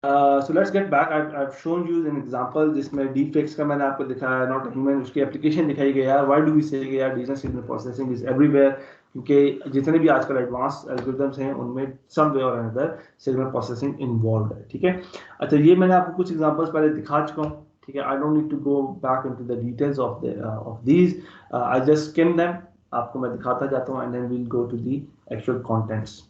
So let's get back. I've shown you an example जिसमें deepfakes का मैंने आपको दिखाया, not a human, उसकी application दिखाई गई यार. Why do we say यार digital signal processing is everywhere? क्योंकि जितने भी आजकल एडवांस एल्गोरिथम्स हैं उनमें some way or another signal processing involve है. ठीक है. अच्छा, ये मैंने आपको कुछ एग्जांपल्स पहले दिखा चुका हूँ. ठीक है. I don't need to go back into the details of these. I just skim them. आपको मैं दिखाता जाता हूँ and then we'll go to the actual contents.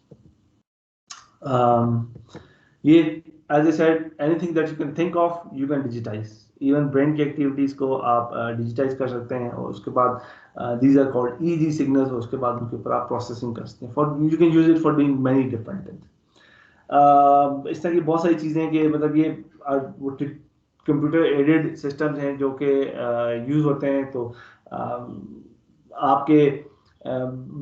ये as I said, anything that you can think of, you can digitize. Even brain की activities को आप digitize कर सकते हैं और उसके बाद these are called EEG signals और उसके बाद उनके ऊपर आप processing कर सकते हैं. For you can use it for doing many different things. इस तरह की बहुत सारी चीज़ें कि मतलब ये वो कंप्यूटर एडेड सिस्टम्स हैं जो कि यूज़ होते हैं. तो आपके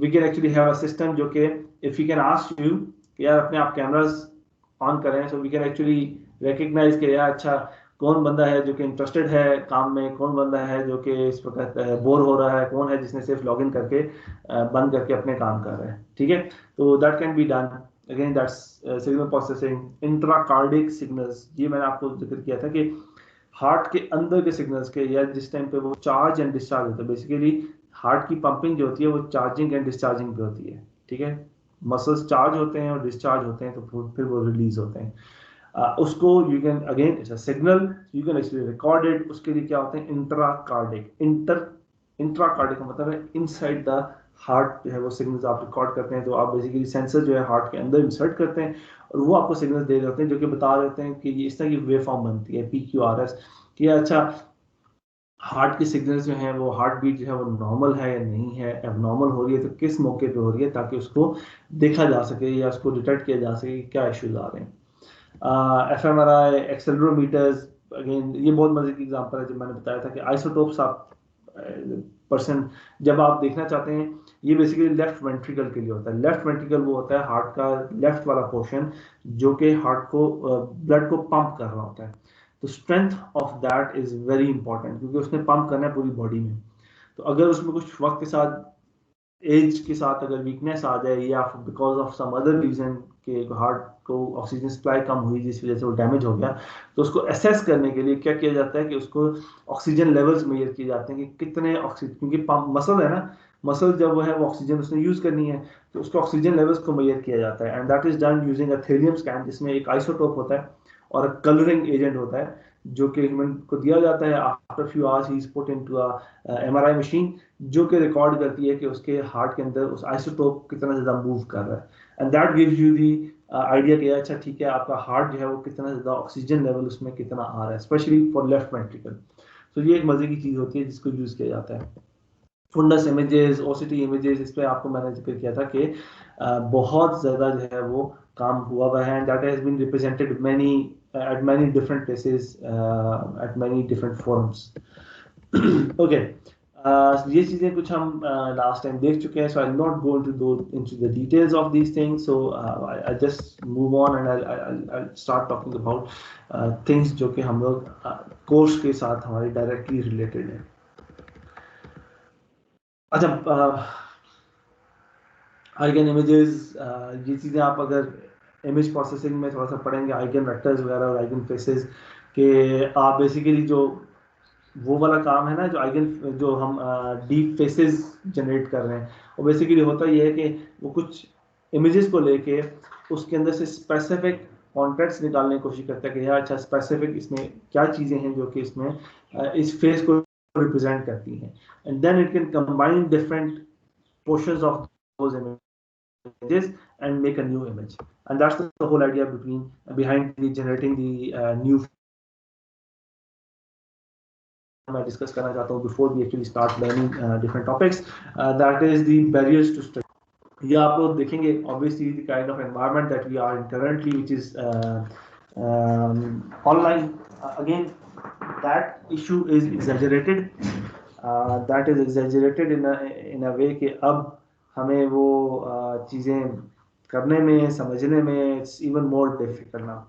we can actually have a system जो कि if you can ask you कि यार अपने आप कैमरास ऑन करें, so we can actually recognise कि यार अच्छा कौन बंदा है जो कि इंटरेस्टेड है काम में, कौन बंदा है जो कि इस वक्त बोर हो रहा है, कौन है जिसने सिर्फ लॉगिन करके बंद करके अपने काम कर रहा है. ठीक है. तो that can be done. Again that's signal processing. Intracardiac signals, ये मैंने आपको जिक्र किया था कि हार्ट के अंदर के सिग्नल्स के या जिस टाइम पे वो चार्ज एंड डिस्चार्ज होता है. बेसिकली हार्ट की पंपिंग जो होती है वो चार्जिंग एंड डिस्चार्जिंग पे होती है. ठीक है. मसल्स चार्ज होते हैं और डिस्चार्ज होते हैं तो फिर वो रिलीज होते हैं. उसको you can again it's a signal, you can actually record it. उसके लिए क्या होते हैं इंट्राकार्डिक. इंट्राकार्डिक का मतलब है इनसाइड द हार्ट जो है वो सिग्नल्स आप रिकॉर्ड करते हैं. तो आप बेसिकली सेंसर जो है हार्ट के अंदर इंसर्ट करते हैं और वो आपको सिग्नल्स दे रहे होते हैं जो कि बता रहे होते हैं कि ये इस तरह की वेव फॉर्म बनती है PQRS कि अच्छा हार्ट की सिग्नल्स जो हैं वो हार्ट बीट जो है वो नॉर्मल है या नहीं है, एबनॉर्मल हो रही है तो किस मौके पे हो रही है, ताकि उसको देखा जा सके या उसको डिटेक्ट किया जा सके कि क्या इश्यूज आ रहे हैं. fMRI, एक्सेलरोमीटर्स. अगेन ये बहुत मजे की एग्जांपल है जो मैंने बताया था कि आइसोटोप्स आप पर्सन जब आप देखना चाहते हैं, ये बेसिकली लेफ्ट वेंट्रिकल के लिए होता है. लेफ्ट वेंट्रिकल वो होता है हार्ट का लेफ्ट वाला पोर्शन जो कि हार्ट को ब्लड को पंप कर रहा होता है. तो strength of that is very important क्योंकि उसने पंप करना है पूरी बॉडी में. तो अगर उसमें कुछ वक्त के साथ एज के साथ अगर वीकनेस आ जाए या because of some other reason के हार्ट को ऑक्सीजन सप्लाई कम हुई जिस वजह से वो डैमेज हो गया, तो उसको असेस करने के लिए क्या किया जाता है कि उसको ऑक्सीजन लेवल्स मेजर किए जाते हैं कि कितने ऑक्सीजन, क्योंकि मसल है ना, मसल जब वो है वो ऑक्सीजन उसने यूज करनी है तो उसको ऑक्सीजन लेवल्स को मेजर किया जाता है. And that is done using a thallium scan जिसमें एक आइसोटोप होता है और कलरिंग एजेंट होता है जो कि ह्यूमन को दिया जाता है. After few hours he is put into a MRI machine जो कि रिकॉर्ड करती है कि उसके हार्ट के अंदर उस आइसोटोप कितना ज़्यादा मूव कर रहा है. And that gives you the idea कि अच्छा ठीक है आपका हार्ट जो है वो कितना ज़्यादा ऑक्सीजन लेवल उसमें कितना आ रहा है, स्पेशली फॉर लेफ्ट वेंट्रिकल. तो ये एक मज़े की चीज़ होती है जिसको यूज़ किया जाता है. फुंडस इमेजेस, OCT इमेजेस, इस पर आपको मैंने जिक्र किया था कि बहुत ज़्यादा जो है वो काम हुआ हुआ है. And that has been represented many at many different places, at many different forums. Okay. ये चीज़ें कुछ हम लास्ट टाइम देख चुके हैं, so I'll not go into the details of these things. So I'll just move on and I'll start talking about things जो कि हम लोग कोर्स के साथ हमारे डायरेक्टली रिलेटेड है. अच्छा, आइगन इमेजेस, ये चीज़ें आप अगर इमेज प्रोसेसिंग में थोड़ा सा पढ़ेंगे, आइगन वेक्टर्स वगैरह और आइगन फेसेस के आप बेसिकली जो वो वाला काम है ना, जो आइगन जो हम डीप फेसेस जनरेट कर रहे हैं, और बेसिकली होता ये है कि वो कुछ इमेजेस को लेके उसके अंदर से स्पेसिफिक कॉन्टेक्ट्स निकालने की कोशिश करता है कि यार अच्छा स्पेसिफिक इसमें क्या चीज़ें हैं जो कि इसमें इस फेस को रिप्रेजेंट करती हैं. And then it can combine different portions of those images and make a new image. And that's the whole idea behind generating the new. मैं डिस्कस करना चाहता हूँ before we actually start learning different topics, that is the barriers to study. ये आप लोग देखेंगे obviously the kind of environment that we are in currently, which is online. Again, that issue is exaggerated. That is exaggerated in a way कि अब हमें वो चीज़ें करने में, समझने में it's even more difficult now.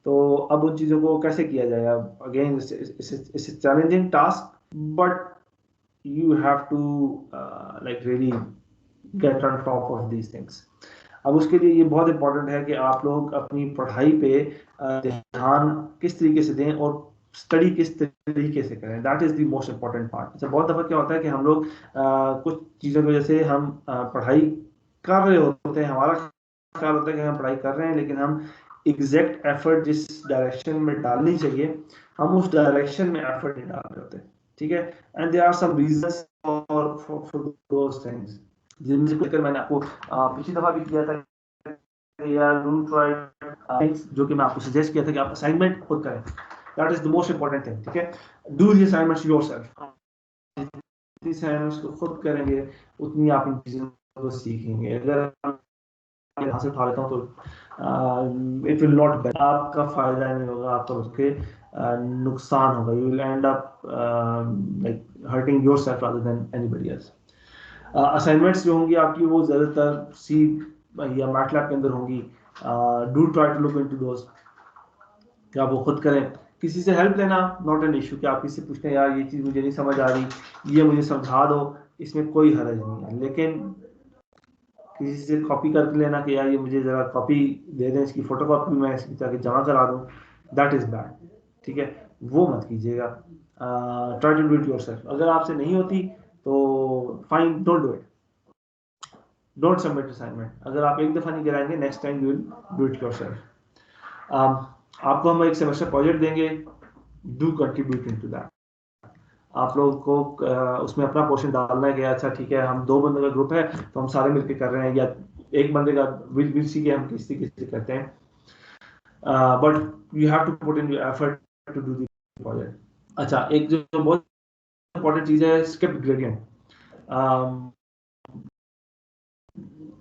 तो अब उन चीज़ों को कैसे किया जाएगा? Again it's a challenging task, but you have to like really get on top of these things. अब उसके लिए ये बहुत इंपॉर्टेंट है कि आप लोग अपनी पढ़ाई पे ध्यान किस तरीके से दें और स्टडी किस तरीके से करें, that is the most important part. अच्छा, बहुत दफा क्या होता है कि हम लोग कुछ चीज़ों की वजह से हम पढ़ाई कर रहे होते हैं, हमारा ख्याल होता है कि हम पढ़ाई कर रहे हैं, लेकिन हम एग्जैक्ट एफर्ट जिस डायरेक्शन में डालनी चाहिए हम उस डायरेक्शन में एफर्ट नहीं डाल रहे होते, ठीक है। And there are some reasons for those things, जिनसे मैंने आपको पिछली दफा भी किया था यार, डू ट्राई जो कि मैं आपको सजेस्ट किया था कि आप असाइनमेंट खुद करें, that is the most important thing, ठीक है। डू द असाइनमेंट्स योरसेल्फ, जितनी असाइनमेंट्स को खुद करेंगे उतनी आप इन चीजों को सीखेंगे। अगर यहाँ से उठा लेता हूँ तो इट विल नॉट बेनिफिट, आपका फायदा नहीं होगा, आपका उसके नुकसान होगा, you will and up like hurting yourself rather than anybody else. Assignments जो होंगी आपकी वो ज़्यादातर सी या मैटलैब के अंदर होंगी। Do try to look into those, कि आप वो खुद करें। किसी से हेल्प लेना नॉट एन इशू, कि आप किसी से पूछते हैं यार ये चीज़ मुझे नहीं समझ आ रही, ये मुझे समझा दो, इसमें कोई हर्ज नहीं है। लेकिन किसी से कॉपी करके लेना कि यार ये मुझे ज़रा कॉपी दे दें, इसकी फोटो कॉपी मैं इसकी ताकि जमा करा दूँ, दैट इज़ बैड, ठीक है, वो मत कीजिएगा। Try to do it yourself. अगर आपसे नहीं होती तो fine, don't do it, don't submit assignment. अगर आप एक दफ़ा नहीं कराएंगे, next time you will do it yourself. आपको हम एक सेमेस्टर प्रोजेक्ट देंगे, डू कंट्रीब्यूट इनटू दैट। आप लोगों को उसमें अपना पोर्शन डालना है कि अच्छा ठीक है, हम 2 बंदों का ग्रुप है तो हम सारे मिलकर कर रहे हैं, या एक बंदे का विल सी के हम किसी किसी करते हैं, but you have to put in your effort to do the project. अच्छा, एक जो बहुत इंपॉर्टेंट चीज़ है, स्क्रिप्ट ग्रेडियंट।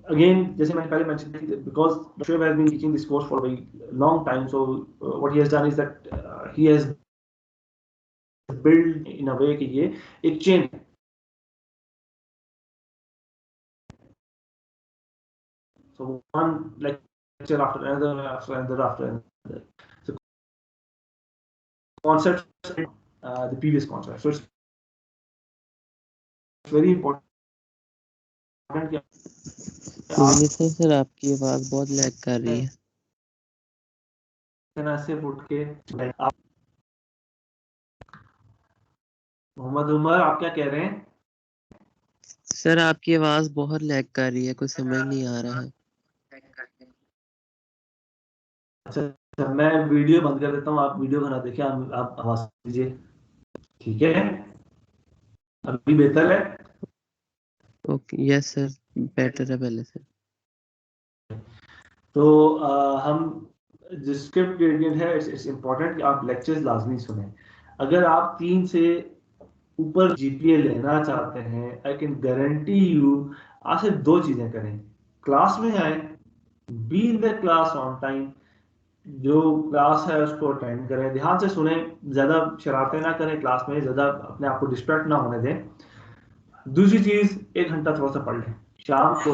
Again, जैसे मैंने पहले मेंशन की, because Shoaib has been teaching this course for a very long time, so what he has done is that he has built in a way कि ये एक chain है। So one lecture after another, after another, after another. So concepts, the previous concept. So it's very important कि sir आपकी आवाज बहुत lag कर रही है। से उठ के आप, मोहम्मद उमर, आप क्या कह रहे हैं? सर आपकी आवाज बहुत लैग कर रही है, कुछ समझ नहीं आ रहा है। अच्छा, मैं वीडियो बंद कर देता हूँ, आप वीडियो बना देखिए, आप आवाज दीजिए, ठीक है, अभी बेहतर है। ओके, यस सर, बेटर है पहले से। तो हम जो स्क्रिप्ट ग्रेडियंट है, इट्स इम्पोर्टेंट कि आप लेक्चर्स लाजमी सुने। अगर आप 3 से ऊपर जीपीए लेना चाहते हैं, आई कैन गारंटी यू आप सिर्फ 2 चीजें करें, क्लास में आए, be in the class on time, जो क्लास है उसको अटेंड करें, ध्यान से सुने, ज्यादा शरारतें ना करें क्लास में, ज्यादा अपने आप को डिस्ट्रैक्ट ना होने दें। दूसरी चीज, 1 घंटा थोड़ा सा पढ़ लें शाम को,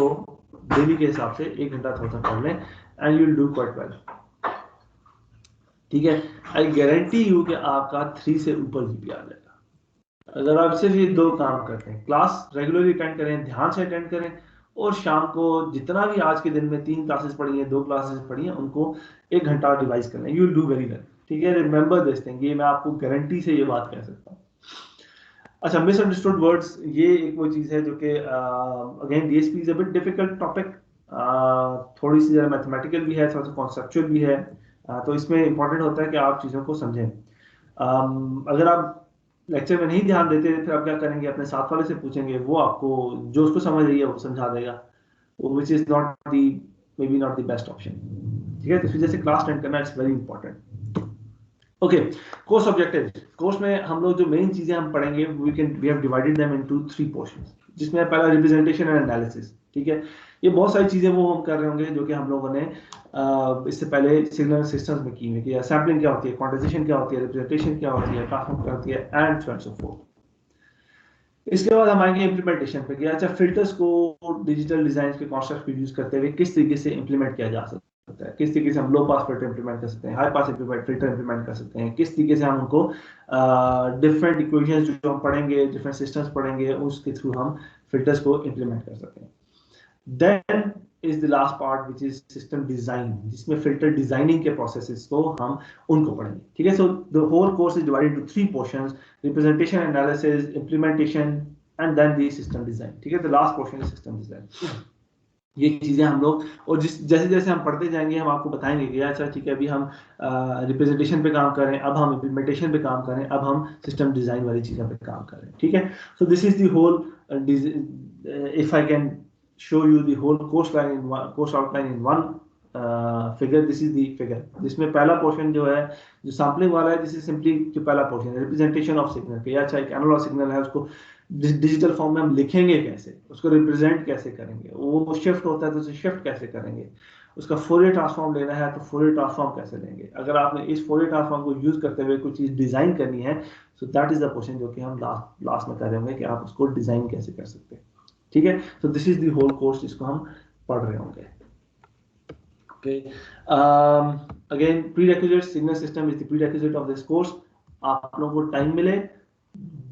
डेली के हिसाब से 1 घंटा थोड़ा सा पढ़ लें, and you will do quite well, ठीक है। आई गारंटी यू कि आपका 3 से ऊपर जीपी आ जाएगा अगर आप सिर्फ ये 2 काम करते हैं, क्लास रेगुलरली अटेंड करें, ध्यान से अटेंड करें, और शाम को जितना भी आज के दिन में 3 क्लासेस पढ़ी है, 2 क्लासेस पढ़ी है, उनको 1 घंटा रिवाइज कर लें, you will do very well, ठीक है। रिमेंबर दिस थिंग, ये मैं आपको गारंटी से ये बात कह सकता हूँ। अच्छा, मिसअंडरस्टूड वर्ड्स, ये एक वो चीज़ है जो कि again DSP is a bit difficult topic, थोड़ी सी ज़रा मैथमेटिकल भी है, थोड़ा सा कॉन्सेप्चुअल भी है, तो इसमें इंपॉर्टेंट होता है कि आप चीज़ों को समझें। अगर आप लेक्चर में नहीं ध्यान देते फिर आप क्या करेंगे, अपने साथ वाले से पूछेंगे, वो आपको जो उसको समझ रही है वो समझा देगा, which is not the, maybe not the best option, ठीक है। तो इस वजह से क्लास अटेंड करना it's very important. Okay, course objective. Course में हम लोग जो मेन चीजें हम पढ़ेंगे, we have divided them into 3 portions, जिसमें पहला रिप्रेजेंटेशन एंड एनालिसिस, ठीक है। ये बहुत सारी चीजें वो हम कर रहे होंगे जो कि हम लोगों ने इससे पहले सिग्नल सिस्टम्स में की हुई कि सैम्पलिंग क्या होती है, क्वांटाइजेशन क्या होती है, रिप्रेजेंटेशन क्या होती है, ट्रांसफॉर्म क्या होती है, and so on so fourth. इसके बाद हम आएंगे इम्प्लीमेंटेशन पे कि अच्छा फिल्टर्स को डिजिटल डिजाइन के कॉन्सेप्ट को यूज करते हुए किस तरीके से इम्प्लीमेंट किया जा सकता है, किस तरीके से हम लो पास फिल्टर इंप्लीमेंट कर सकते हैं, हाई पास फिल्टर इंप्लीमेंट कर सकते हैं, किस तरीके से हम उनको डिफरेंट इक्वेशंस जो हम पढ़ेंगे, डिफरेंट सिस्टम्स पढ़ेंगे, उसके थ्रू हम फिल्टर्स को इंप्लीमेंट कर सकते हैं। Then is the last part which is system design, जिसमें filter designing के processes को हम उनको पढ़ेंगे, ठीक है. So the whole course is divided into 3 portions: representation analysis, implementation, and then the system design, ठीक है. The last portion is system design. ये चीज़ें हम लोग, और जैसे जैसे हम पढ़ते जाएंगे हम आपको बताएंगे कि अच्छा ठीक है अभी हम रिप्रेजेंटेशन पे काम करें, अब हम इम्प्लीमेंटेशन पे काम करें, अब हम सिस्टम डिज़ाइन वाली चीज़ों पे काम करें, ठीक है. So this is the whole, if I can show you the whole course outline in one figure. This is the figure, जिसमें पहला पोर्शन जो है, जो सैम्पलिंग वाला है, दिस इज सिंपली जो पहला पोर्शन है रिप्रेजेंटेशन ऑफ सिग्नल के. अच्छा एक एनालॉग सिग्नल है, उसको डिजिटल फॉर्म में हम लिखेंगे कैसे, उसको रिप्रेजेंट कैसे करेंगे, वो शिफ्ट होता है तो उसे शिफ्ट कैसे करेंगे, उसका फोरियर ट्रांसफॉर्म लेना है तो फोरियर ट्रांसफॉर्म कैसे लेंगे, अगर आपने इस फोरियर ट्रांसफॉर्म को यूज करते हुए कोई चीज डिजाइन करनी है, so that is the portion जो कि हम लास्ट में कर रहे होंगे कि आप उसको डिजाइन कैसे कर सकते हैं, ठीक है. So this is the whole course जिसको हम पढ़ रहे होंगे. Okay. Again, prerequisites, signal system is the prerequisite of this course. आप लोगों को टाइम मिले,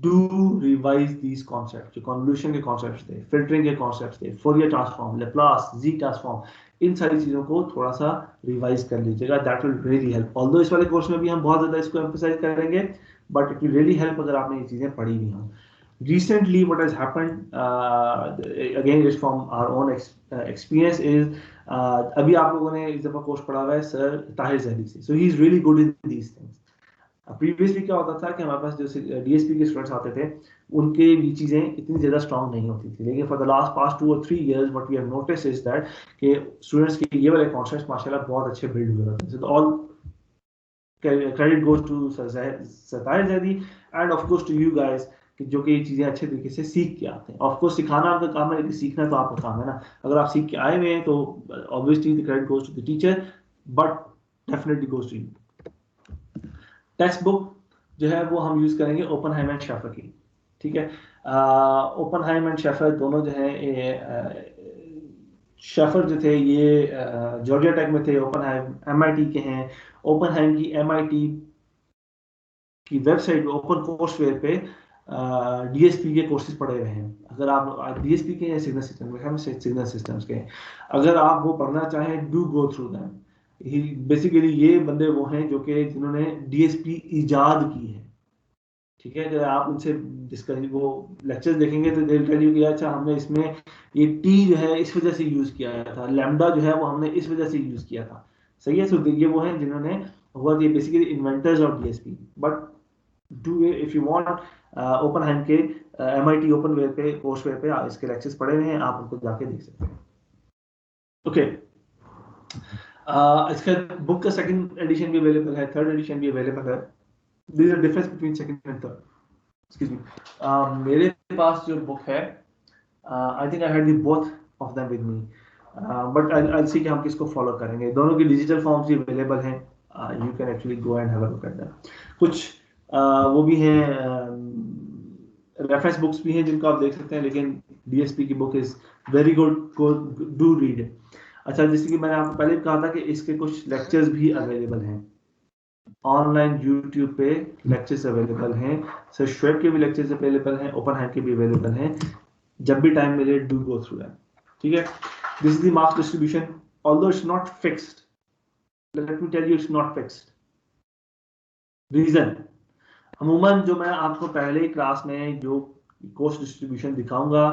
do revise these concepts, जो convolution के concepts थे, filtering के concepts थे, Fourier transform, Laplace, Z transform, इन सारी चीजों को थोड़ा सा रिवाइज कर लीजिएगा. That will really help. Although इस वाले कोर्स में भी हम बहुत ज्यादा इसको emphasize करेंगे, but it will really help अगर आपने ये चीजें पढ़ी भी हों. Recently, what has happened, again, is from our own experience, is अभी आप लोगों ने इस दफा कोर्स पढ़ा हुआ है सर ताहिर जहरी से. So he is really good in these things. Previously क्या होता था कि हमारे पास जो डीएसपी के स्टूडेंट्स आते थे, उनके भी चीज़ें इतनी ज़्यादा स्ट्रांग नहीं होती थी, लेकिन for the last past 2 or 3 years what we have notice is that कि स्टूडेंट्स के ये वाले कॉन्सेप्ट्स माशाल्लाह बहुत अच्छे बिल्ड हुए होते हैं. So all credit goes to sir Tahir Zehri and of course to you guys, कि जो कि ये चीज़ें अच्छे तरीके से सीख के आते हैं. ऑफ कोर्स सिखाना आपका काम है, लेकिन सीखना तो आपका काम है ना. अगर आप सीख के आए हुए हैं तो obviously the credit goes to the teacher, but definitely goes to you. Text book जो है वो हम यूज करेंगे ओपनहाइम एंड शेफर की, ठीक है. ओपनहाइम एंड शेफर दोनों जो है, शेफर जो थे ये जॉर्जिया टेक में थे, ओपनहाइम एमआईटी के हैं. ओपनहाइम की एमआईटी की वेबसाइट ओपन कोर्सवेयर पे डीएसपी के कोर्सेज पढ़े हुए हैं. अगर आप डीएसपी के या सिग्नल सिस्टम्स के, अगर आप वो पढ़ना चाहें, do go through them. Basically ये बंदे वो हैं जो कि जिन्होंने डीएसपी इजाद की है, ठीक है. अगर आप उनसे डिस्कस वो लेक्चर्स देखेंगे तो दे विल टेल यू कि अच्छा हमने इसमें ये टी जो है इस वजह से यूज किया था, लैम्डा जो है वो हमने इस वजह से यूज किया था, सही है. सो ये वो हैं जिन्होंने हुआ ये basically inventors of DSP. But do if you want Oppenheim के एमआईटी ओपनवेयर पे कोर्सवेयर पे इसके लेक्चर्स पढ़े हुए हैं, आप उनको जाके देख सकते हैं. ओके. इसका बुक का सेकंड एडिशन भी अवेलेबल है, थर्ड एडिशन भी अवेलेबल है. There is a difference between second and third. Excuse me. मेरे पास जो बुक है, I think I had the both of them with me. But I'll see कि हम किसको फॉलो करेंगे. दोनों की डिजिटल फॉर्म्स भी अवेलेबल हैं. You can actually go and have a look at them. कुछ वो भी हैं, रेफरेंस बुक्स भी हैं जिनको आप देख सकते हैं, लेकिन डीएसपी की book is very good, do read. अच्छा, जैसे कि मैंने आपको पहले कहा था कि इसके कुछ लेक्चर्स भी अवेलेबल हैं ऑनलाइन, यूट्यूब पे लेक्चर्स अवेलेबल हैं. सर श्वेब के भी लेक्चर्स अवेलेबल हैं, ओपनहाइम के भी अवेलेबल हैं. जब भी टाइम मिले डू गो थ्रू दैम, ठीक है. This is the marks distribution, although it's not fixed. Let me tell you, it's not fixed. Reason, अमूमन जो मैं आपको पहले ही क्लास में जो कोर्स डिस्ट्रीब्यूशन दिखाऊंगा,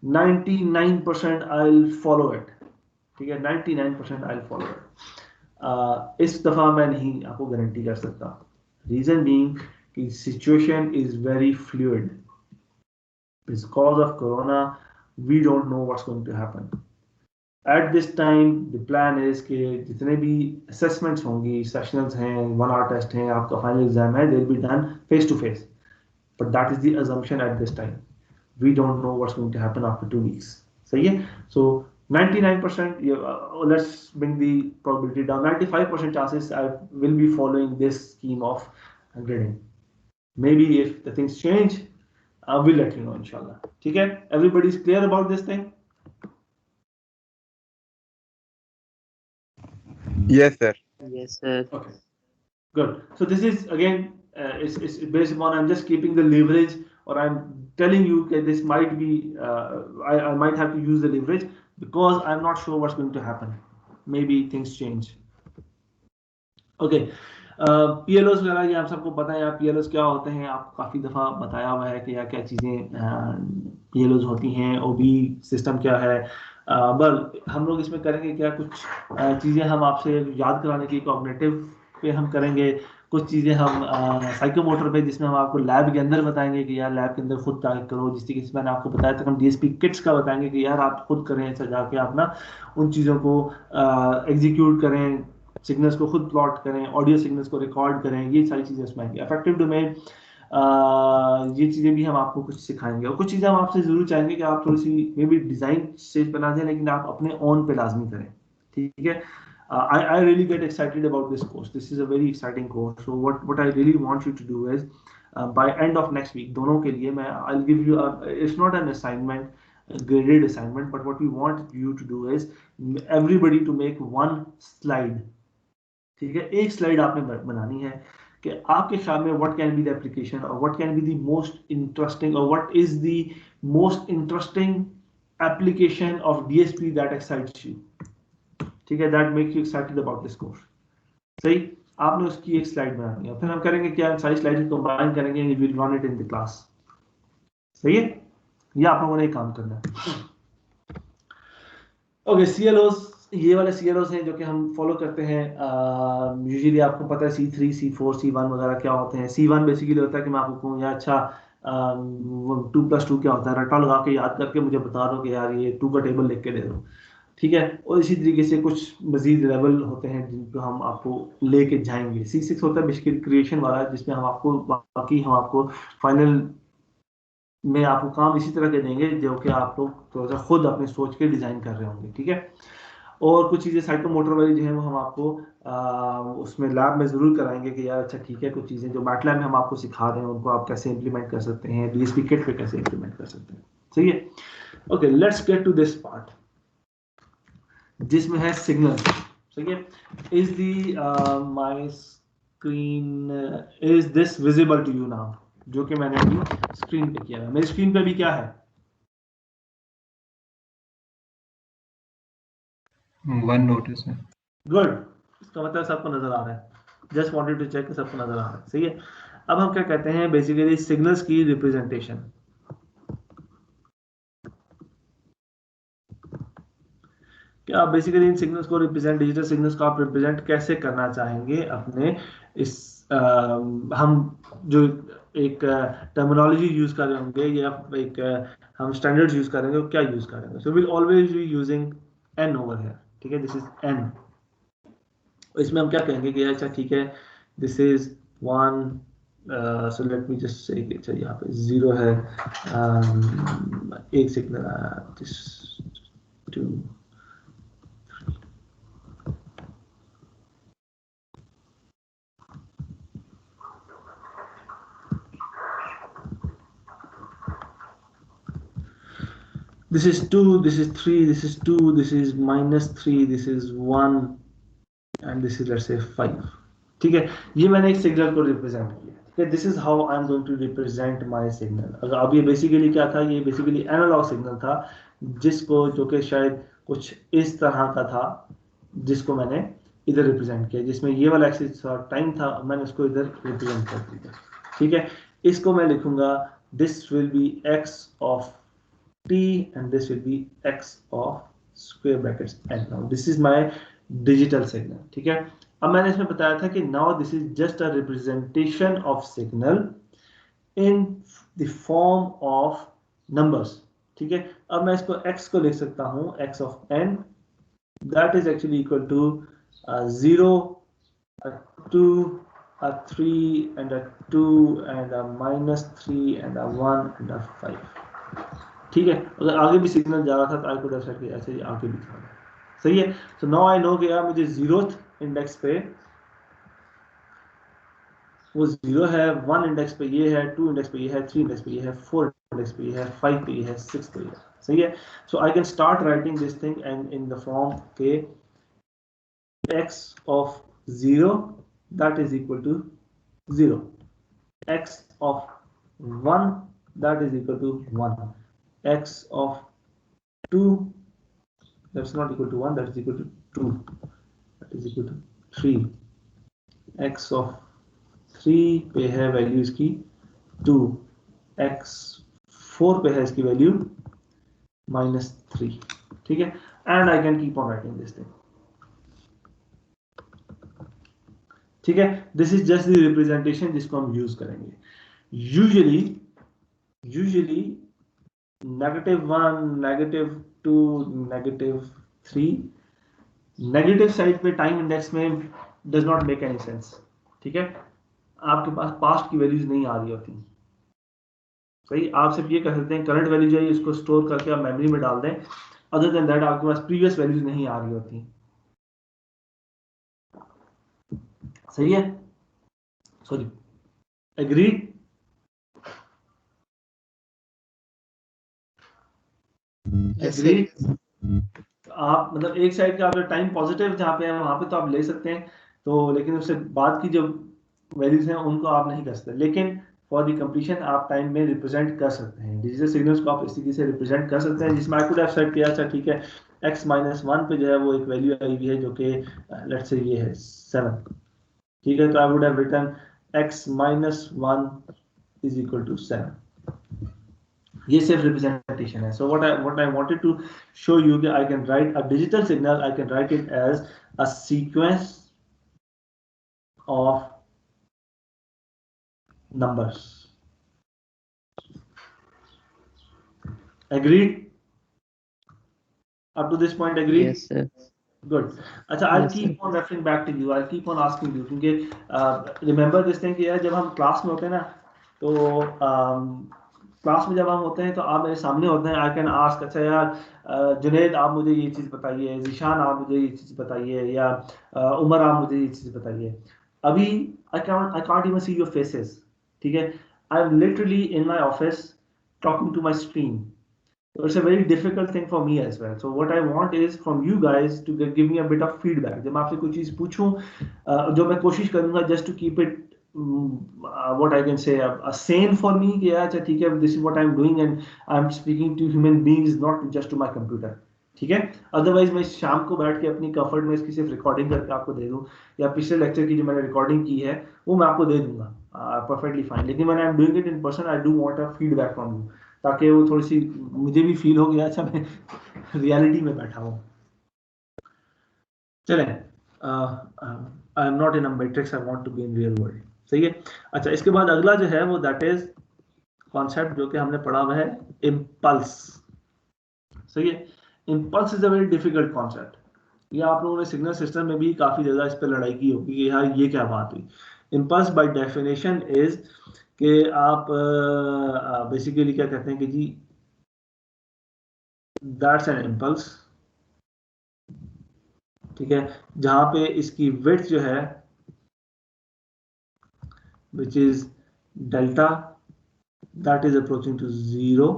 99% आई विल फॉलो इट, ठीक है. 99% आई विल फॉलो इट. इस दफा मैं नहीं आपको गारंटी कर सकता. रीजन बीइंग कि situation is very fluid. Because of corona we don't know what's going to happen. At this time the plan is कि जितने भी असेसमेंट्स होंगी, सेशनल्स हैं, 1 hour टेस्ट हैं, आपका फाइनल एग्जाम है, they will be done face to face. But that is the assumption at this time. We don't know what's going to happen after 2 weeks. सही है. So 99%, let's bring the probability down. 95% chances I will be following this scheme of grading. Maybe if the things change, I will let you know, inshallah. ठीक है. Everybody is clear about this thing? Yes, sir. Yes, sir. Okay, good. So this is again, it's based upon, I'm just keeping the leverage or I'm telling you that this might be I might have to use the leverage because I'm not sure what's going to happen. Maybe things change. Okay, PLOs वगैरह ये आप सबको पता है, यार PLOs क्या होते हैं, आपको काफ़ी दफ़ा बताया हुआ है कि यार क्या चीज़ें PLOs होती हैं, OB सिस्टम क्या है। बल हम लोग इसमें करेंगे क्या, कुछ चीज़ें हम आपसे याद कराने की कॉग्निटिव पे हम करेंगे, कुछ चीज़ें हम साइकोमोटर पे, जिसमें हम आपको लैब के अंदर बताएंगे कि यार लैब के अंदर खुद ट्राई करो, जिस तरीके से मैंने आपको बताया था हम DSP किट्स का बताएंगे कि यार आप खुद करें, ऐसा जाके आप ना उन चीज़ों को एग्जीक्यूट करें, सिग्नल्स को खुद प्लॉट करें, ऑडियो सिग्नल्स को रिकॉर्ड करें, ये सारी चीज़ें उसमें आएंगी। अफेक्टिव डोमेन, ये चीज़ें भी हम आपको कुछ सिखाएंगे, और कुछ चीज़ें हम आपसे ज़रूर चाहेंगे कि आप थोड़ी सी मे बी डिज़ाइन स्टेज बना दें, लेकिन आप अपने ऑन पे लाजमी करें, ठीक है। I really get excited about this course. This is a very exciting course. So what I really want you to do is by end of next week, दोनों के लिए मैं I'll give you it's not an assignment, a graded assignment, but what we want you to do is everybody to make one slide, ठीक है। एक slide आपने बनानी है कि आपके ख्याल में what can be the application, और what can be the most interesting, और what is the most interesting application of DSP that excites you, ठीक है, that make you excited about this course. सही, आपने उसकी एक स्लाइड बनानी है, फिर हम करेंगे क्या, सारी स्लाइड को कंबाइन करेंगे, we will run it in the class. सही है, ये आप लोगों ने काम करना है। ओके, CLOs, ये वाले CLOs हैं जो कि हम फॉलो करते हैं। यूजुअली आपको पता है C3, C4, C1 वगैरह क्या होते हैं। C1 बेसिकली होता है कि मैं आपको कहूँ यार अच्छा 2+2 क्या होता है, रट्टा लगा के याद करके मुझे बता दो कि यार ये 2 का टेबल लिख के दे दो, ठीक है। और इसी तरीके से कुछ मजीद लेवल होते हैं जिनको हम आपको लेके जाएंगे। C6 होता है बेसिकली क्रिएशन वाला, जिसमें हम आपको फाइनल में आपको काम इसी तरह के देंगे जो कि आप लोग थोड़ा सा खुद अपने सोच के डिजाइन कर रहे होंगे, ठीक है। और कुछ चीज़ें साइकोमोटर वाली जो है वो हम आपको उसमें लैब में ज़रूर कराएंगे कि यार अच्छा ठीक है, कुछ चीज़ें जो मैटलैब में हम आपको सिखा रहे हैं उनको आप कैसे इंप्लीमेंट कर सकते हैं, DSP किट पे कैसे इंप्लीमेंट कर सकते हैं। सही है, okay, let's get to this part जिसमें है सिग्नल। सही है, is the my screen, is this visible to you now, जो कि मैंने अभी स्क्रीन पे किया है। मेरी स्क्रीन पे भी क्या है, वन नोटिस है। गुड, इसका मतलब सबको नजर आ रहा है। जस्ट वांटेड टू चेक कि सबको नजर आ रहा है। सही है, अब हम क्या कहते हैं, बेसिकली सिग्नल्स की रिप्रेजेंटेशन। क्या आप बेसिकली इन सिग्नल्स को रिप्रेजेंट, डिजिटल सिग्नल्स को आप रिप्रेजेंट कैसे करना चाहेंगे अपने इस हम जो एक टर्मिनोलॉजी यूज कर रहे होंगे या एक हम स्टैंडर्ड्स यूज करेंगे, वो क्या यूज करेंगे। So will always be using n over here, ठीक है, दिस इज n। इसमें हम क्या कहेंगे कि अच्छा ठीक है, this is 1, so let me just say, अच्छा यहाँ पे 0 है, एक सिग्नल आया, this 2, this is 2, this is 3, this is 2, this is -3, this is 1, and this is let's say 5, ठीक है। ये मैंने एक सिग्नल को रिप्रेजेंट किया, ठीक है। This is how I am going to represent my signal. अगर अब ये बेसिकली क्या था, ये बेसिकली एनालॉग सिग्नल था, जिसको जो कि शायद कुछ इस तरह का था, जिसको मैंने इधर रिप्रेजेंट किया, जिसमें ये वाला एक्सिस टाइम था, मैंने उसको इधर रिप्रेजेंट कर दिया, ठीक है। इसको मैं लिखूंगा, this will be x of t and this will be x of square brackets n. Now this is my digital signal, ठीक है। अब मैंने इसमें बताया था कि now this is just a representation of signal in the form of numbers, ठीक है। अब मैं इसको x को लिख सकता हूँ, x of n, that is actually equal to 0, a 2, a 3 and a 2 and a -3 and a 1 and a 5, ठीक है। अगर आगे भी सिग्नल जा रहा था तो आई कुड हैव सेड कि ऐसे ही आगे भी था। सही है, सो नाउ आई नो कि यार मुझे 0th इंडेक्स पे वो 0 है, 1 इंडेक्स पे ये है, 2 इंडेक्स पे ये है, 3 इंडेक्स पे ये है, 4 इंडेक्स पे ये है, 5 पे ये है, 6 पे ये है। सही है, so I can start writing this thing and in the form के x of 0 that is equal to 0, x of 1 that is equal to 1. X of 2, that's not equal to 1, that is equal to 2, that is equal to 3. X of 3 पे है value इसकी 2, x4 पे है इसकी value -3. ठीक है, and I can keep on writing this thing. ठीक है, this is just the representation जिसको हम यूज करेंगे. यूजुअली -1, -2, -3 नेगेटिव साइड पे टाइम इंडेक्स में does not make any sense. ठीक है, आपके पास पास्ट की वैल्यूज नहीं आ रही होती. सही, आप सिर्फ ये कर सकते हैं करंट वैल्यू जो है इसको स्टोर करके आप मेमोरी में डाल दें. अदर देन दैट आपके पास प्रीवियस वैल्यूज नहीं आ रही होती. सही है, सॉरी, एग्रीड. एग्रीड. आप मतलब एक साइड का अगर टाइम पॉजिटिव जहाँ पे है वहां पे तो आप ले सकते हैं, तो लेकिन उससे बाद की जो वैल्यूज हैं उनको आप नहीं कर सकते. लेकिन फॉर द कंप्लीशन आप टाइम में रिप्रेजेंट कर सकते हैं. डिजिटल सिग्नल्स को आप इस तरीके से रिप्रेजेंट कर सकते हैं जिसमें आई कुड हैव सेट किया. अच्छा ठीक है, x-1 पे जो है वो एक वैल्यू आई हुई है जो कि लेट्स से ये है 7. ठीक है, तो I would have written x-1 is equal to 7. ये सिर्फ रिप्रेजेंटेशन है. So what I wanted to show you कि I can write a digital signal, I can write it as a sequence of numbers. Agreed? Up to this point, agreed? Yes, sir. Good. अच्छा, I'll Yes, keep sir. on referring back to you. I'll keep on asking you क्योंकि remember this thing कि यार जब हम class में होते हैं ना, तो क्लास में जब हम होते हैं तो आप मेरे सामने होते हैं. I can ask, अच्छा यार जुनैद आप मुझे ये चीज़ बताइए, ज़ीशान आप मुझे ये चीज़ बताइए, या उमर आप मुझे ये चीज़ बताइए. अभी I can't even see your faces. ठीक है, I'm literally in my office talking to my screen. So it's a very difficult thing for me as well. So what I want is from you guys to give me a bit of feedback. जब मैं आपसे कोई चीज़ पूछूं, जो मैं कोशिश करूंगा just to keep it what I can say sane for me कि अच्छा ठीक है, this is what I'm doing and I'm speaking to human beings, not just to my computer. ठीक है, अदरवाइज मैं शाम को बैठ के अपनी कंफर्ट में इसकी सिर्फ रिकॉर्डिंग करके आपको दे दूं, या पिछले लेक्चर की जो मैंने रिकॉर्डिंग की है वो मैं आपको दे दूंगा, परफेक्टली फाइन. लेकिन when I am doing it in person I do want a feedback from you, ताकि वो थोड़ी सी मुझे भी फील हो गया अच्छा मैं रियलिटी में बैठा हूँ. चलें, I am not in a matrix, I want to be in real world. सही है. अच्छा, इसके बाद अगला जो है वो दैट इज कॉन्सेप्ट जो कि हमने पढ़ा हुआ है, इम्पल्स. सही है, impulse is a very difficult concept. ये आप लोगों ने सिग्नल सिस्टम में भी काफी ज्यादा इस पर लड़ाई की होगी कि यार ये क्या बात हुई. इम्पल्स बाय डेफिनेशन इज कि आप बेसिकली क्या कहते हैं कि जी दैट्स एन इम्पल्स. ठीक है, जहां पे इसकी विड्थ जो है which is delta, that is approaching to 0,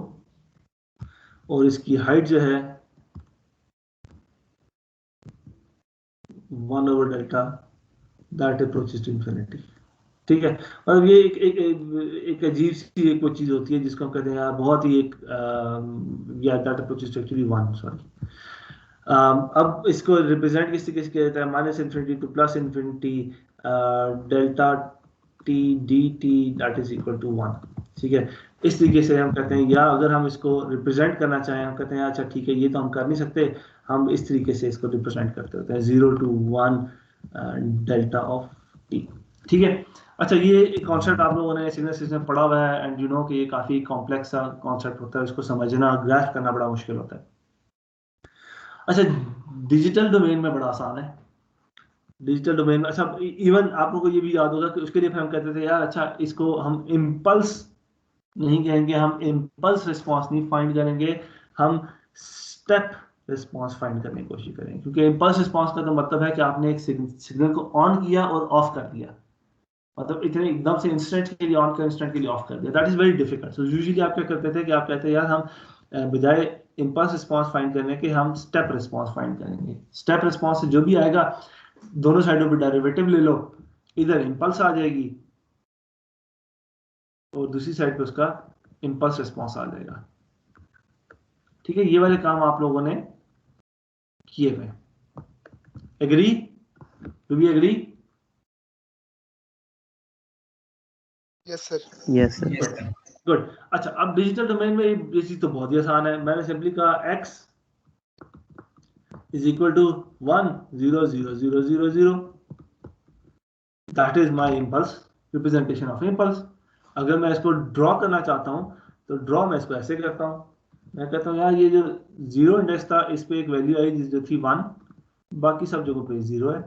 और इसकी हाइट जो है 1/डेल्टा, दैट अप्रोचेस टू इंफिनिटी. ठीक है, और ये एक अजीब सी एक वो चीज होती है जिसको हम कहते हैं यार बहुत ही एक या that approaches to actually 1, sorry. अब इसको रिप्रेजेंट किस तरीके से किया जाता है, -infinity to +infinity delta t dt that is equal to 1. ठीक है, इस तरीके से हम कहते हैं, या अगर हम इसको रिप्रेजेंट करना चाहें हम कहते हैं अच्छा ठीक है ये तो हम कर नहीं सकते, हम इस तरीके से इसको रिप्रेजेंट करते होते हैं 0 to 1 डेल्टा ऑफ t. ठीक है. अच्छा, ये कॉन्सेप्ट आप लोगों ने सिग्नल सिस्टम पढ़ा हुआ है एंड यू नो कि ये काफी कॉम्प्लेक्स सा कॉन्सेप्ट होता है, इसको समझना ग्रास्प करना बड़ा मुश्किल होता है. अच्छा, डिजिटल डोमेन में बड़ा आसान है. डिजिटल डोमेन में अच्छा, इवन आप लोगों को ये भी याद होगा कि उसके लिए फिर हम कहते थे यार अच्छा इसको हम इम्पल्स नहीं कहेंगे, हम इम्पल्स रिस्पॉन्स नहीं फाइंड करेंगे, हम स्टेप रिस्पॉन्स फाइंड करने की कोशिश करेंगे. क्योंकि इम्पल्स रिस्पॉन्स का तो मतलब है कि आपने एक सिग्नल को ऑन किया और ऑफ कर दिया, मतलब इतने एकदम से इंस्टेंट के लिए ऑन कर इंस्टेंट के लिए ऑफ कर दिया. That is very difficult. So usually आप क्या करते थे कि आप कहते हैं यार हम बजाय इम्पल्स रिस्पॉन्स फाइंड करने के हम स्टेप रिस्पॉन्स फाइंड करेंगे. स्टेप रिस्पॉन्स से जो भी आएगा दोनों साइडों पे डेरिवेटिव ले लो, इधर इम्पल्स आ जाएगी और दूसरी साइड पे उसका इम्पल्स रिस्पॉन्स आ जाएगा। ठीक है, ये वाले काम आप लोगों ने किए हुए। Agree? Do we agree? Yes sir. Yes sir. Good. अच्छा, अब डिजिटल डोमेन में ये चीज तो बहुत ही आसान है। मैंने सिंपली कहा x is equal to 1 0 0 0 0 0, that is my impulse, representation of impulse. अगर मैं इसको ड्रॉ करना चाहता हूं तो ड्रॉ मैं इसको ऐसे करता हूं। मैं कहता हूं यार ये जो जीरो इंडेक्स था इस पे एक वैल्यू आई जो थी 1, बाकी सब जगहों पे 0 है।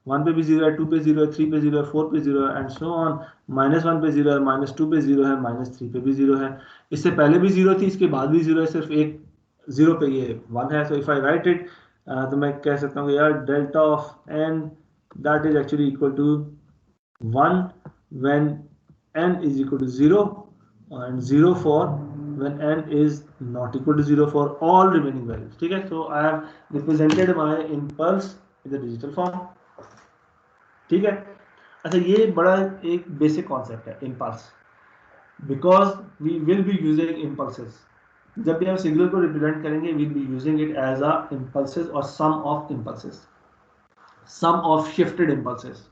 1 पे भी 0 है, 2 पे 0 है, 3 पे 0 है, 4 पे 0 है एंड सो ऑन। -1 पे 0 है, -2 पे 0 है, -3 पे भी 0 है। इससे पहले भी 0 थी, इसके बाद भी 0 है, सिर्फ एक 0 पे ये 1 है। So if I write it तो मैं कह सकता हूँ यार delta of n that is actually equal to 1 when n is equal to 0 and 0 for when n is not equal to 0 for all remaining values. ठीक है, so I have represented my impulse in the digital form. ठीक है। अच्छा, ये बड़ा एक basic concept है impulse, because we will be using impulses. जब भी हम सिग्नल को रिप्रेजेंट करेंगे will be using it as a impulses और some of impulses, some of shifted impulses.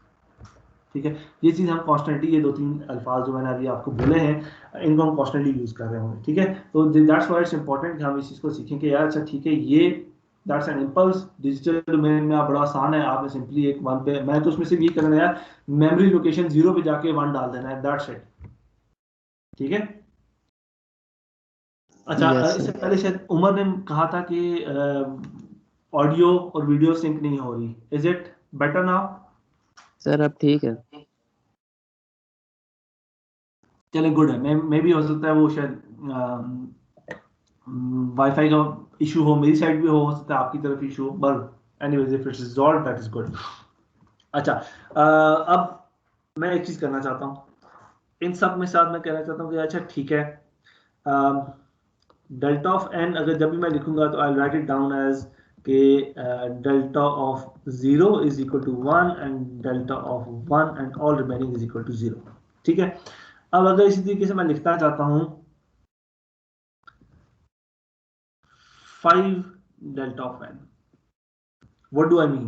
ठीक है, ये चीज हम कॉन्स्टेंटली, ये 2-3 अल्फाज जो मैंने अभी आपको बोले हैं इनको हम कॉन्स्टेंटली यूज कर रहे होंगे। ठीक है, तो दैट्स व्हाई इट्स इंपॉर्टेंट कि हम इस चीज को सीखें कि यार अच्छा ठीक है, ये that's an impulse. Digital domain में आप बड़ा आसान है, आपने सिंपली एक 1 पे, मैं तो उसमें से ये करना है यार, मेमोरी लोकेशन 0 पे जाके 1 डाल देना है, दैट्स इट। ठीक है। अच्छा, Yes, इससे sir. पहले शायद उमर ने कहा था कि ऑडियो और वीडियो सिंक नहीं हो रही, is it better now? Sir अब ठीक है। चले, गुड है। मैं भी हो सकता है वो शायद वाईफाई का इशू हो, मेरी साइड भी हो सकता है आपकी तरफ इशू हो, but anyways if it's resolve that is good. अच्छा, अब मैं एक चीज करना चाहता हूँ इन सब में साथ, मैं कहना चाहता हूँ कि अच्छा ठीक है, डेल्टा ऑफ एन अगर जब भी मैं लिखूंगा तो I write it down as के delta of 0 is equal to 1 and delta of 1 and all remaining is equal to 0। ठीक है। अब अगर इसी तरीके से मैं लिखना चाहता हूँ 5 delta of n, what do I mean?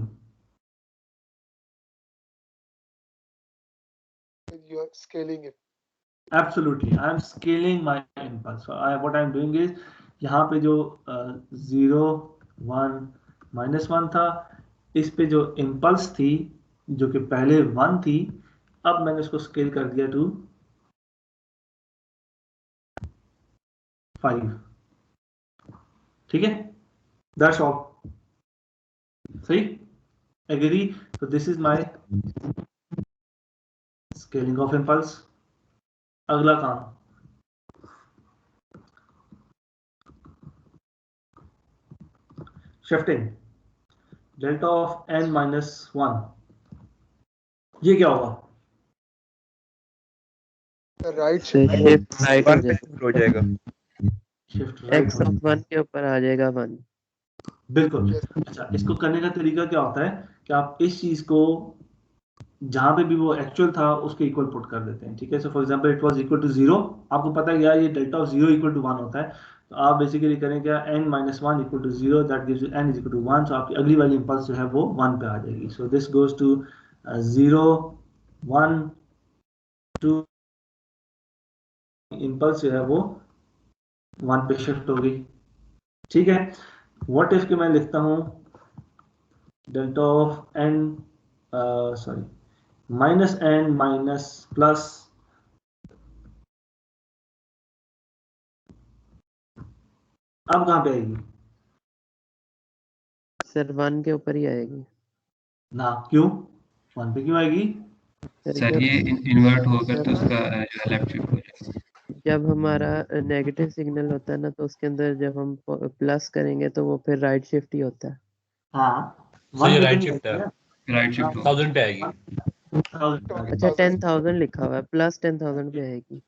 You are scaling it. Absolutely, I am scaling my impulse. So what I am doing is यहाँ पे जो 0 1 -1 था, इस पे जो इम्पल्स थी जो कि पहले 1 थी, अब मैंने उसको स्केल कर दिया टू 5। ठीक है, दैट्स ऑल। सही, एग्री? तो this is my scaling of impulse. अगला काम, शिफ्टिंग डेल्टा ऑफ n -1, ये क्या होगा? The right sir shift. Shift right हो वन पे जाएगा, शिफ्ट हो जाएगा। शिफ्ट राइट x ऑफ 1 के ऊपर आ जाएगा 1। बिल्कुल। Yes. अच्छा, इसको करने का तरीका क्या होता है कि आप इस चीज को जहां पे भी वो एक्चुअल था उसके इक्वल पुट कर देते हैं। ठीक है, so for example it was equal to 0, आपको पता है यार ये डेल्टा ऑफ 0 इक्वल टू 1 होता है, तो आप बेसिकली करें क्या, n -1 equal to 0 that gives you n is equal to 1। So आपकी अगली वाली इंपल्स जो है वो 1 पे आ जाएगी। So this goes to 0 1 2, impulse जो है वो 1 पे शिफ्ट हो गई। ठीक है, व्हाट इफ कि मैं लिखता हूं delta of n sorry -n minus plus, अब कहां पे आएगी? सर 1 के ऊपर ही आएगी। ना, क्यों 1 पे क्यों आएगी? सर जब ये इन्वर्ट होकर तो उसका जो है लेफ्ट शिफ्ट हो जाएगा। जब हमारा नेगेटिव सिग्नल होता है ना, तो उसके अंदर जब हम प्लस करेंगे तो वो फिर राइट शिफ्ट ही होता है। हाँ, सर ये 1 पे राइट तो शिफ्ट है, राइट शिफ्ट होगा। 1000 पे आएगी। 1000 अच्छा 10,000 लिखा हुआ है, प्लस 10,000 पे आएगी।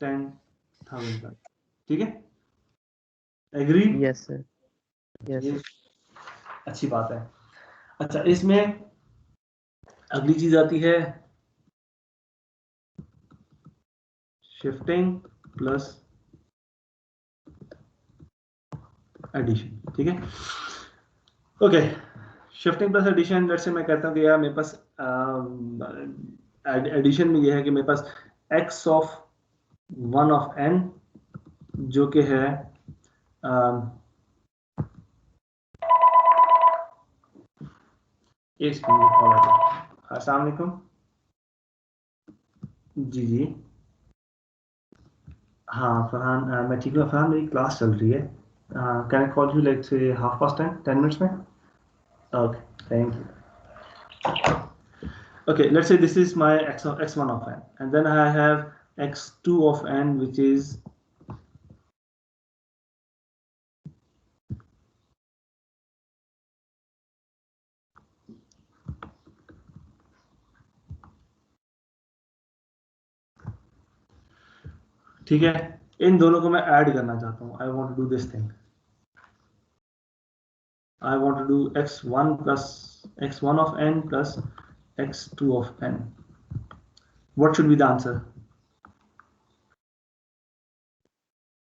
10,000 का। ठीक है, एग्री? यस सर, यस ये सर। अच्छी बात है। अच्छा, इसमें अगली चीज आती है शिफ्टिंग प्लस एडिशन, ठीक है। Okay, shifting plus addition, let's say मैं कहता हूँ कि यार मेरे पास एडिशन में ये है कि मेरे पास x ऑफ 1 ऑफ n जो कि है अस्सलाम वालेकुम जी हाँ फरहान, मैं ठीक हूँ फरहान, मेरी क्लास चल रही है। Can I call you like से 10:30 मिनट्स में? Okay, thank you. Okay, let's say this is my x1 of n, and then I have x2 of n, which is ठीक है। इन दोनों को मैं ऐड करना चाहता हूँ। I want to do this thing. I want to do x1 plus x1 of n plus x2 of n. What should be the answer?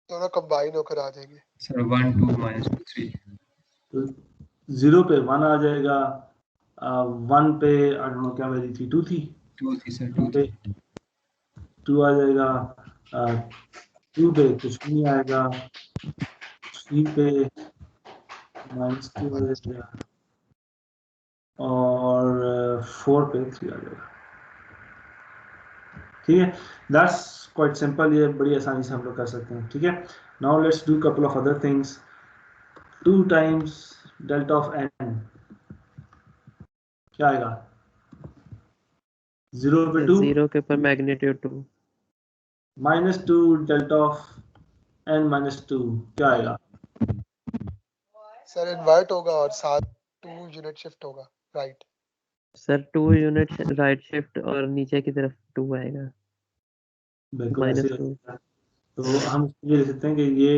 दोनों combine होकर आ जाएंगे सर 1 2 -2 3 तो 0 पे 1 आ जाएगा, 1 पे आई डोंट नो क्या वैल्यू थी, 2 थी, 2 थी सर 2 2 पे 2 आ जाएगा, 2 पे कुछ नहीं आएगा, 3 पे -2 आ जाएगा, और 4 पे 3 आ जाएगा। ठीक है, दैट्स क्वाइट सिंपल, ये बड़ी आसानी से हम लोग कर सकते हैं। ठीक है, now let's do couple of other things. 2 times delta of n क्या आएगा? 0 पे 2 0 के ऊपर मैग्नीट्यूड 2 -2 डेल्टा ऑफ n -2 क्या आएगा? सर इन्वर्ट होगा और साथ 2 यूनिट शिफ्ट होगा right. Sir 2 unit right shift और नीचे की तरफ 2 आएगा बिल्कुल ऐसे -2। तो हम ये लिख सकते हैं कि ये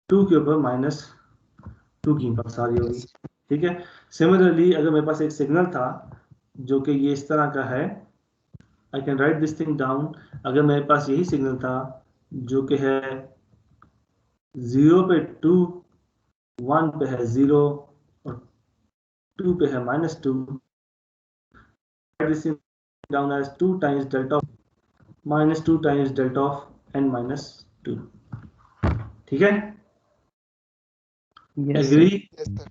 2 के ऊपर -2 की इम्पल्स आ रही होगी। ठीक है, सिमिलरली अगर मेरे पास एक सिग्नल था जो कि ये इस तरह का है, आई can right this thing down. अगर मेरे पास यही सिग्नल था जो कि है 0 पे 2, 1 पे है 0 और 2 पे है -2, this down as 2 times delta of -2 times delta of n -2। ठीक है, यस एग्री? Yes sir.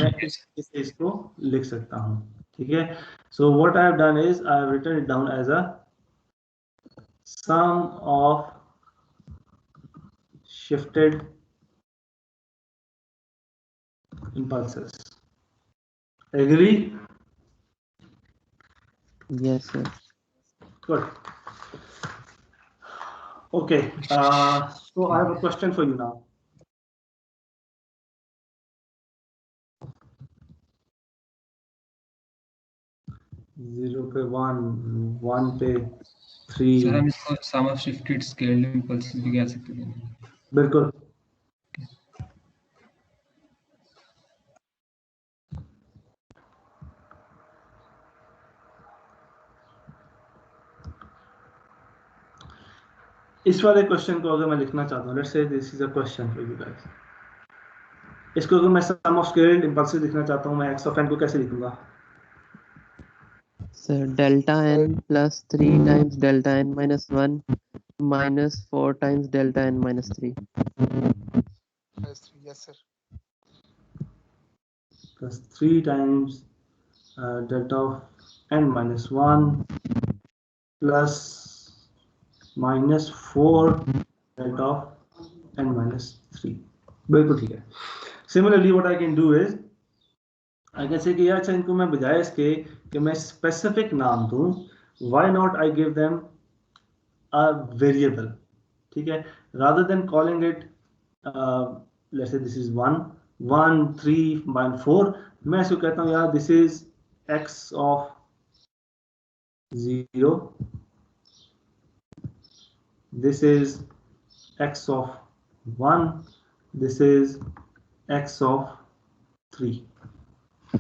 मैं इस इसको लिख सकता हूँ। ठीक है, so what I have done is I have written it down as a sum of shifted impulses. Agree? Yes sir. Good. Okay, so I have a question for you now. Zero पे 1, 1 पे 3, sir हम इसको सम of shifted scaled impulse भी कह सकते हैं। बिल्कुल। इस वाले क्वेश्चन को अगर मैं लिखना चाहता हूँ, let's say this is a question for you guys. इसको अगर मैं सम ऑफ स्केल्ड इंपल्सेस लिखना चाहता हूँ, मैं x ऑफ n को कैसे लिखूंगा? Sir delta n plus 3 times delta n minus 1 minus 4 times delta n minus 3। Yes sir. Plus 3 times delta of n minus 1 plus minus 4 delta of n minus 3। बिल्कुल ठीक है। Similarly, what I can do is I can say कि यार अच्छा इनको मैं बजाय इसके कि मैं स्पेसिफिक नाम दूं, why not I give them a variable? ठीक है, rather than calling it let's say this is 1 1 3 and 4, मैं इसको कहता हूँ यार this is x of 0, this is x of 1, this is x of 3।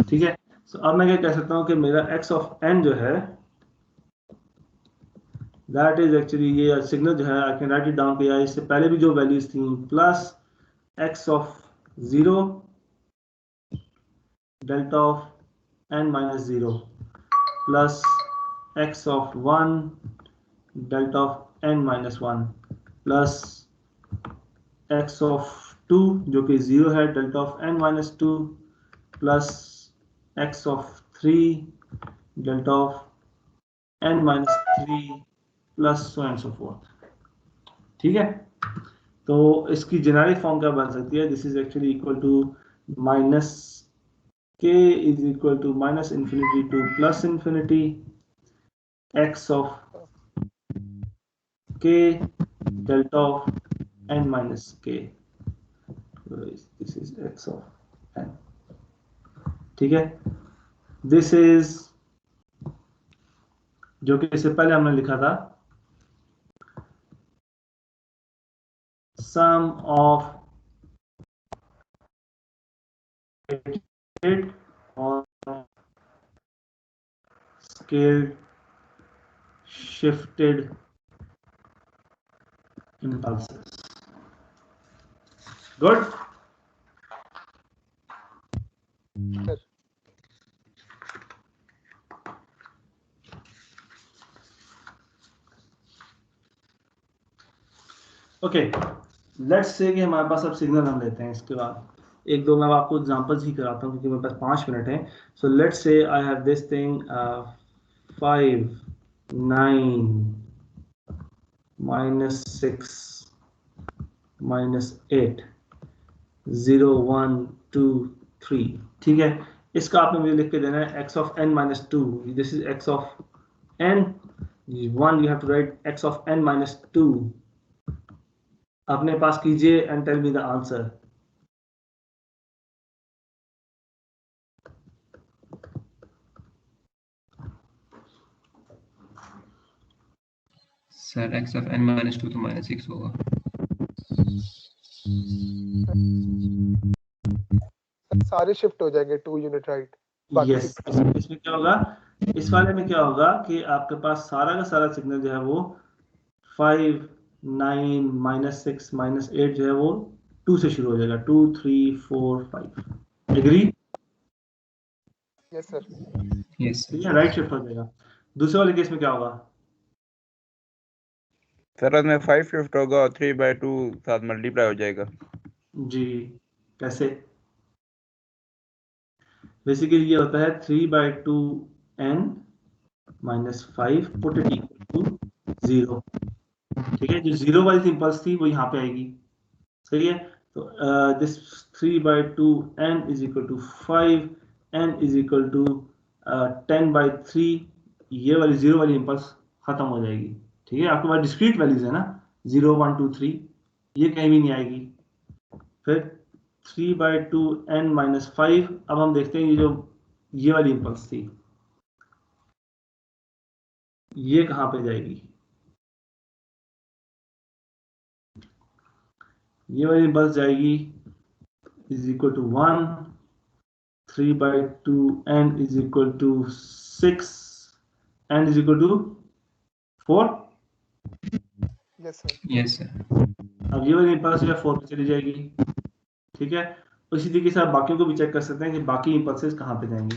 ठीक है, so अब मैं क्या कह सकता हूँ कि मेरा x of n जो है दैट इज एक्चुअली ये सिग्नल जो है आई कैन राइट इट डाउन किया इससे पहले भी जो वैल्यूज थी plus x of 0 delta of n minus 0 plus x of 1 delta of n minus 1 plus x of 2 जो कि 0 है delta of n minus 2 plus x of 3 delta of n minus 3 plus so and so fourth. ठीक है, तो इसकी generic form क्या बन सकती है? This is actually equal to minus k is equal to minus infinity to plus infinity x of k delta of n minus k, this is x of n। ठीक है, दिस इज जो कि इससे पहले हमने लिखा था sum of or scaled shifted impulses. Good. Sir. Okay, let's say कि हमारे पास अब सिग्नल हम लेते हैं। इसके बाद एक दो मैं आपको एग्जांपल्स ही कराता हूँ क्योंकि मेरे पास 5 मिनट है। So let's say I have this thing 5 9 minus 6 minus 8 0 1 2 3। ठीक है, इसका आपने मुझे लिख के देना है x of n minus 2, this is x of n 1, you have to write x of n minus 2 अपने पास कीजिए and tell me the answer। Sir x of n minus 2 तो minus 6 होगा। सारे शिफ्ट हो जाएंगे 2 यूनिट राइट। यस, इसमें क्या होगा, इस वाले में क्या होगा कि आपके पास सारा का सारा सिग्नल जो है वो 5 9 minus 6 minus 8 जो है वो 2 से शुरू हो जाएगा, 2 3 4 5। एग्री? Yes sir. यस ठीक है, राइट शिफ्ट हो जाएगा। दूसरे वाले केस में क्या होगा? सर में 5 शिफ्ट होगा और 3/2 साथ मल्टीप्लाई हो जाएगा। जी, कैसे? बेसिकली ये होता है 3/2 n minus 5 put it equal to 0। ठीक है, जो 0 वाली इंपल्स थी वो यहाँ पे आएगी। सही है, तो this 3/2 n is equal to 5 n is equal to 10/3, ये वाली 0 वाली इंपल्स खत्म हो जाएगी। ठीक है, आपके पास डिस्क्रीट वैल्यूज है ना, 0 1 2 3, ये कहीं भी नहीं आएगी। फिर 3/2 n minus 5, अब हम देखते हैं ये जो ये वाली इंपल्स थी ये कहाँ पे जाएगी? ये वाली इंपल्स जाएगी is equal to 1, 3/2 n is equal to 6, n is equal to 4। Yes sir. Yes sir. अब ये वाली इंपल्स जो है 4 पे चली जाएगी। ठीक है, उसी तरीके से आप बाकियों को भी चेक कर सकते हैं कि बाकी इंपल्सेस कहाँ पे जाएंगी।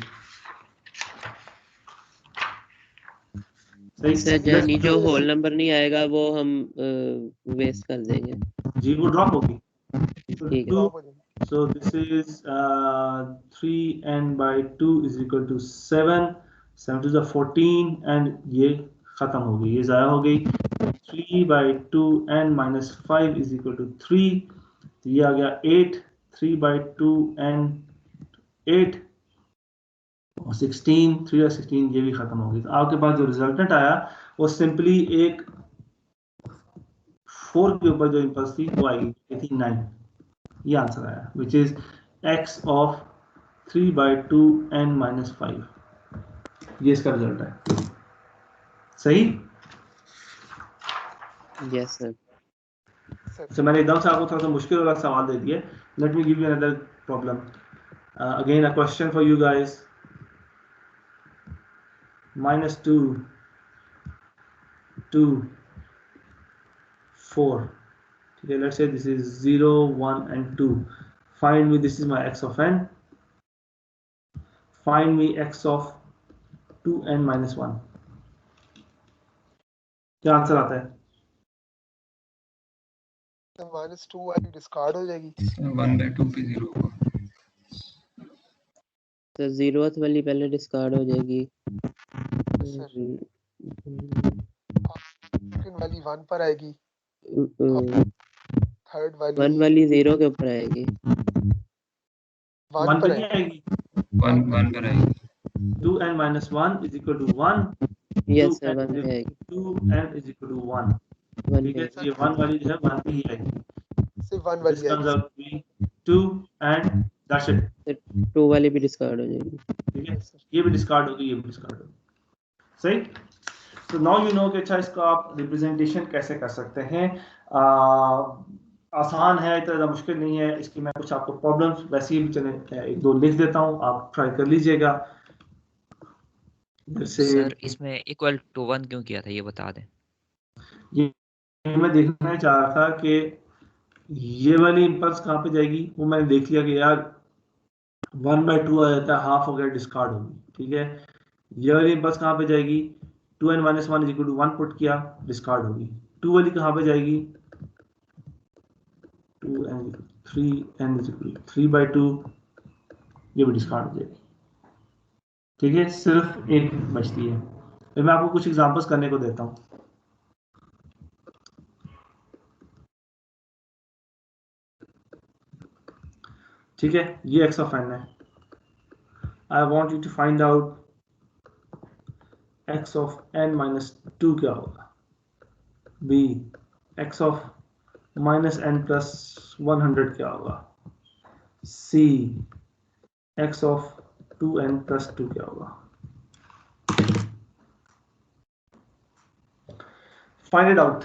सही सर जानी जो होल नंबर नहीं आएगा वो हम वेस्ट कर देंगे। जी, वो ड्रॉप होगी। ठीक है। ड्रॉप हो जाएंगे। So this is 3n/2 is equal to 7, 7 to the 14 and ये खत्म हो गई, ये ज़ाया हो गई। 3/2 n minus 5 is equal to 3, तो ये आ गया 8, 3/2 n 8 और 16, 3 और 16 ये भी खत्म हो गई। तो आपके पास जो रिजल्टेंट आया वो सिंपली एक 4 के ऊपर जो इंपल्स थी वो आएगी, ये थी 9। ये आंसर आया which is x of 3/2 n minus 5, ये इसका रिजल्ट है। सही? Yes sir. तो मैंने एकदम से आपको थोड़ा सा मुश्किल वाला सवाल दे दिया। Let me give you another problem, again a question for you guys. -2 2 4. ठीक है, let's say this is 0 1 and 2. Find me, this is my x of n. Find me x of 2n minus 1. क्या answer आता है? -2 वाली discard हो जाएगी। 1/2 पे 0 होगा। तो 0th वाली पहले डिस्कार्ड हो जाएगी। सेकंड वाली 1 पर आएगी, थर्ड 1 वाली वाली 0 के ऊपर आएगी। 1 पर नहीं आएगी। 1 पर आएगी। 2n minus 1 is equal to 1. Yes sir 1 पे आएगी। 2n is equal to 1. 1 ठीक पे है, तो ये 1 वाली जो है 1 पे ही आएगी। सिर्फ 1 This वाली comes आएगी। out to be 2 and that's it. तो 2 वाली भी डिस्कार्ड हो जाएगी। ठीक है, ये भी डिस्कार्ड होगी, ये भी डिस्कार्ड होगी। सही। तो नाउ यू नो कि अच्छा इसका आप रिप्रेजेंटेशन कैसे कर सकते हैं। आसान है, इतना ज़्यादा मुश्किल नहीं है। इसकी मैं कुछ आपको प्रॉब्लम्स वैसे ही भी चले 1-2 लिख देता हूँ, आप ट्राई कर लीजिएगा। जैसे सर इसमें इक्वल टू 1 क्यों किया था ये बता दें। ये मैं देखना चाह रहा था कि ये वाली इम्पल्स कहाँ पे जाएगी, वो मैंने देख लिया कि यार 1/2 आ जाता है, हाफ हो गया, डिस्कार्ड होगी। ठीक है, ये वाली इम्पल्स कहाँ पे जाएगी, 2n minus 1 is equal to 1 put किया, डिस्कार्ड होगी। 2 वाली कहाँ पे जाएगी, 3n is equal to 3/2, ये भी डिस्कार्ड हो जाएगी। ठीक है, सिर्फ एक बचती है। फिर मैं आपको कुछ एग्जांपल्स करने को देता हूँ। ठीक है, ये x of n है। I want you to find out x of n minus 2 क्या होगा। b x of minus n plus 100 क्या होगा। c x of 2n plus 2 क्या होगा। Find it out.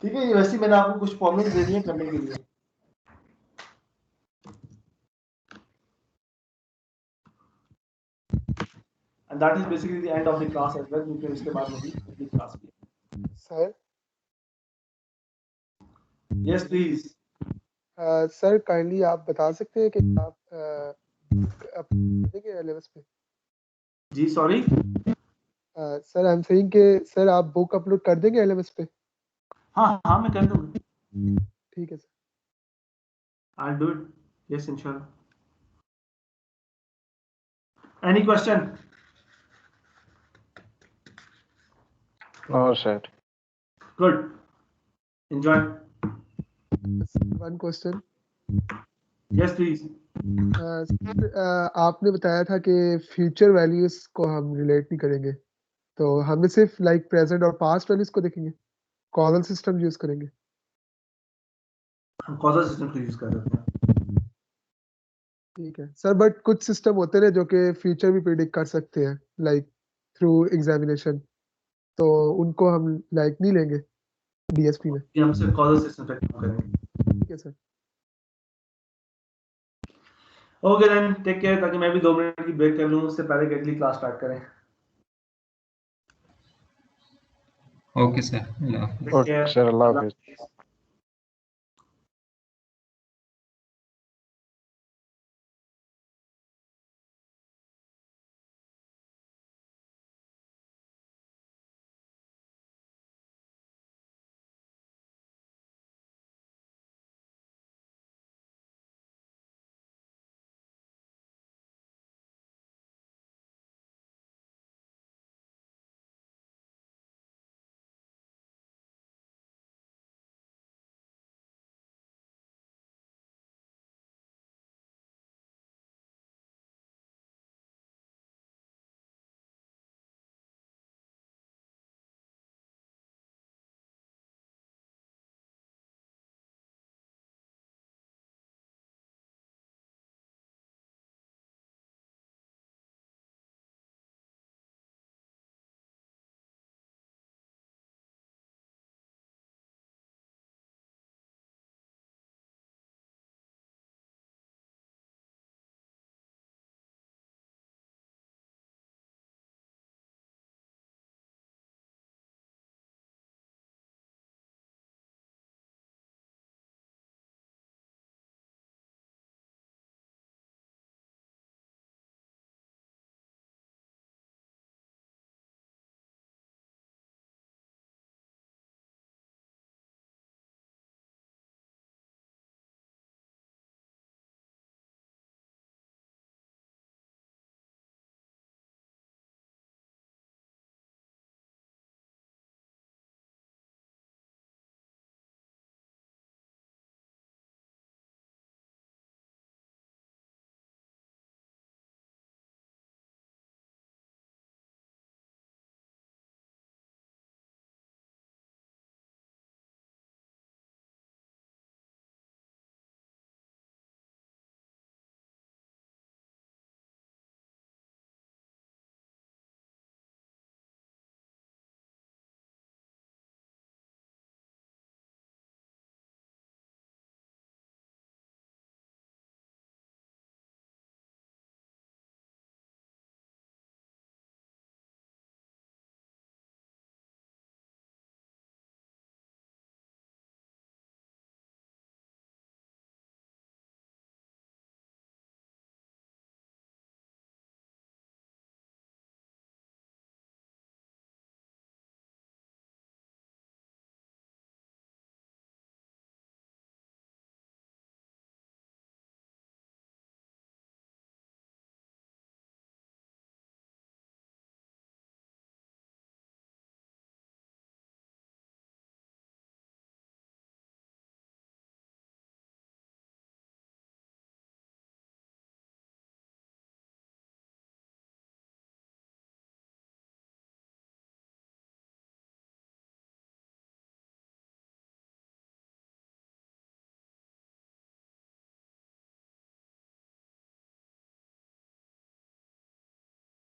ठीक है, ये वैसे मैंने आपको कुछ प्रॉब्लम्स दे दी हैं करने के लिए। And that is basically the end of the class as well. क्योंकि इसके बाद होगी अगली क्लास भी। Sir Yes, please. Sir kindly आप बता सकते हैं कि आप देखिए एलएमएस पे। जी sorry. Sir I am saying कि सर आप बुक अपलोड कर देंगे एलएमएस पे। हाँ मैं कर दूंगा। ठीक है sir. I'll do it. Yes, inshallah. Any question? No, sir. Good. Enjoy. One question. Yes, please. Sir आपने बताया था कि फ्यूचर वैल्यूज को हम रिलेट नहीं करेंगे, तो हमें सिर्फ लाइक प्रेजेंट और पास्ट वैल्यूज को देखेंगे, कॉजल सिस्टम यूज करेंगे। हम कॉजल सिस्टम को यूज कर रहे हैं। ठीक है सर, बट कुछ सिस्टम होते हैं जो कि फ्यूचर भी प्रिडिक्ट कर सकते हैं लाइक थ्रू एग्जामिनेशन, तो उनको हम लाइक नहीं लेंगे डीएसपी में। हम सिर्फ कॉजल सिस्टम पे काम करेंगे। ठीक है sir. Okay then, take care, ताकि मैं भी 2 मिनट की ब्रेक कर लूं, उससे पहले कि अगली क्लास स्टार्ट करें। Okay sir. Okay, sir. Allah Hafiz.